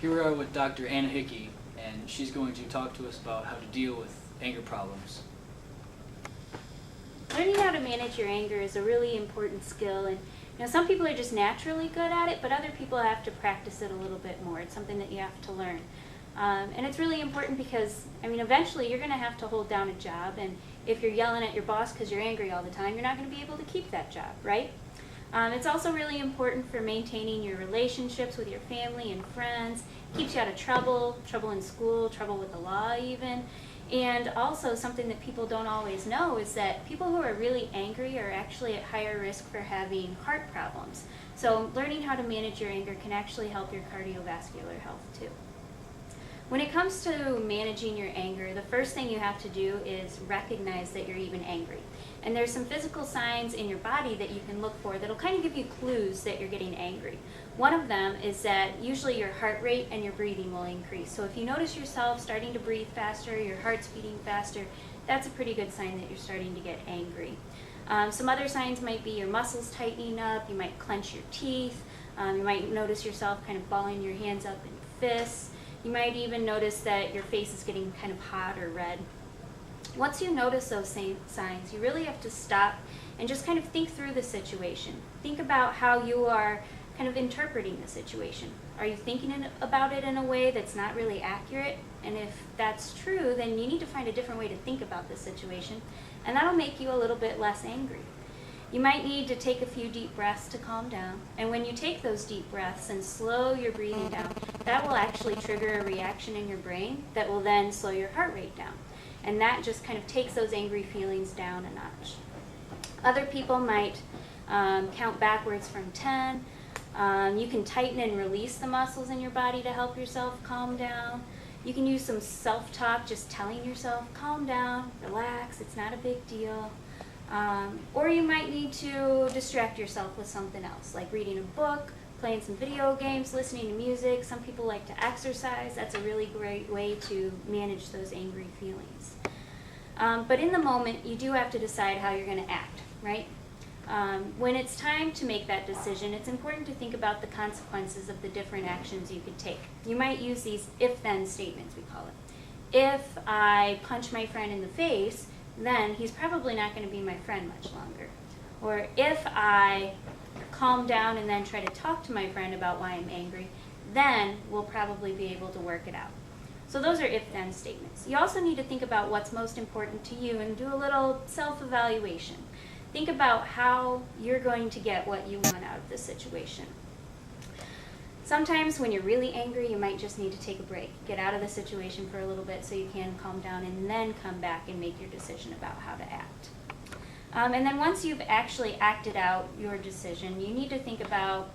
Here we are with Dr. Anna Hickey, and she's going to talk to us about how to deal with anger problems. Learning how to manage your anger is a really important skill, and some people are just naturally good at it, but other people have to practice it a little bit more. It's something that you have to learn. And it's really important because, eventually you're going to have to hold down a job, and if you're yelling at your boss because you're angry all the time, you're not going to be able to keep that job, right? It's also really important for maintaining your relationships with your family and friends. Keeps you out of trouble in school, trouble with the law even. And also something that people don't always know is that people who are really angry are actually at higher risk for having heart problems. So learning how to manage your anger can actually help your cardiovascular health too. When it comes to managing your anger, the first thing you have to do is recognize that you're even angry. And there's some physical signs in your body that you can look for that'll kind of give you clues that you're getting angry. One of them is that usually your heart rate and your breathing will increase. So if you notice yourself starting to breathe faster, your heart's beating faster, that's a pretty good sign that you're starting to get angry. Some other signs might be your muscles tightening up, you might clench your teeth, you might notice yourself kind of balling your hands up in fists. You might even notice that your face is getting kind of hot or red. Once you notice those same signs, you really have to stop and just kind of think through the situation. Think about how you are kind of interpreting the situation. Are you thinking about it in a way that's not really accurate? And if that's true, then you need to find a different way to think about the situation, and that'll make you a little bit less angry. You might need to take a few deep breaths to calm down, and when you take those deep breaths and slow your breathing down, that will actually trigger a reaction in your brain that will then slow your heart rate down. And that just kind of takes those angry feelings down a notch. Other people might count backwards from 10. You can tighten and release the muscles in your body to help yourself calm down. You can use some self-talk, just telling yourself, calm down, relax, it's not a big deal. Or you might need to distract yourself with something else, like reading a book, playing some video games, listening to music. Some people like to exercise. That's a really great way to manage those angry feelings. But in the moment, you do have to decide how you're going to act, right? When it's time to make that decision, it's important to think about the consequences of the different actions you could take. You might use these if-then statements, we call it. If I punch my friend in the face, then he's probably not going to be my friend much longer. Or if I calm down and then try to talk to my friend about why I'm angry, then we'll probably be able to work it out. So those are if-then statements. You also need to think about what's most important to you and do a little self-evaluation. Think about how you're going to get what you want out of this situation. Sometimes when you're really angry, you might just need to take a break. Get out of the situation for a little bit so you can calm down and then come back and make your decision about how to act. And then once you've actually acted out your decision, you need to think about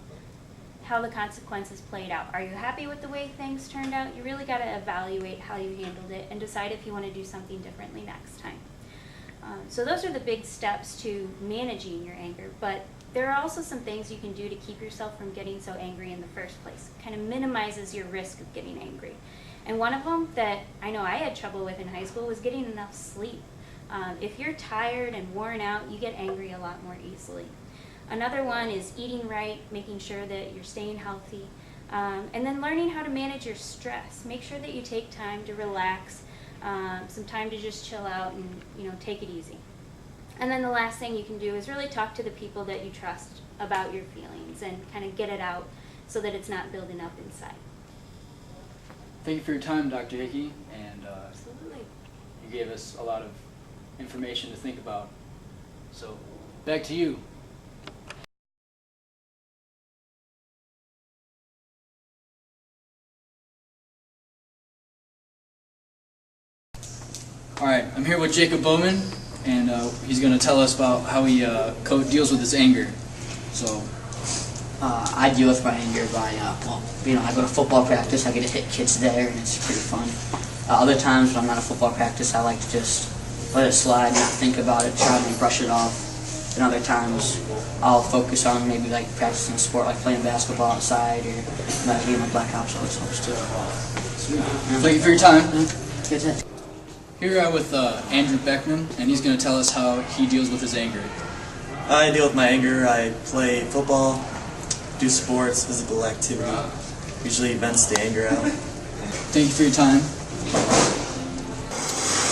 how the consequences played out. Are you happy with the way things turned out? You really got to evaluate how you handled it and decide if you want to do something differently next time. So those are the big steps to managing your anger, but there are also some things you can do to keep yourself from getting so angry in the first place. It kind of minimizes your risk of getting angry. And one of them that I know I had trouble with in high school was getting enough sleep. If you're tired and worn out, you get angry a lot more easily. Another one is eating right, making sure that you're staying healthy, and then learning how to manage your stress. Make sure that you take time to relax, some time to just chill out and take it easy. And then the last thing you can do is really talk to the people that you trust about your feelings and kind of get it out so that it's not building up inside. Thank you for your time, Dr. Hickey, and Absolutely. you gave us a lot of information to think about. So, back to you. All right, I'm here with Jacob Bowman, and he's going to tell us about how he deals with his anger. So, I deal with my anger by, I go to football practice, I get to hit kids there, and it's pretty fun. Other times when I'm not at football practice, I like to just let it slide, not think about it, try to brush it off. And other times, I'll focus on maybe like practicing a sport, like playing basketball outside, or being like Black Ops always helps too. Thank you for your time. That's it. Here we are with Andrew Beckman, and he's going to tell us how he deals with his anger. I deal with my anger. I play football, do sports, physical activity, Usually vents the anger out. Thank you for your time.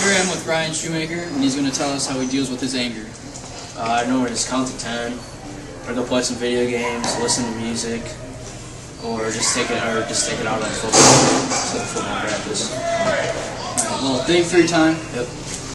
Here I am with Ryan Shoemaker, and he's going to tell us how he deals with his anger. I know where to just count to 10, or go play some video games, listen to music, or just take it out on football practice. All right, well, thank you for your time. Yep.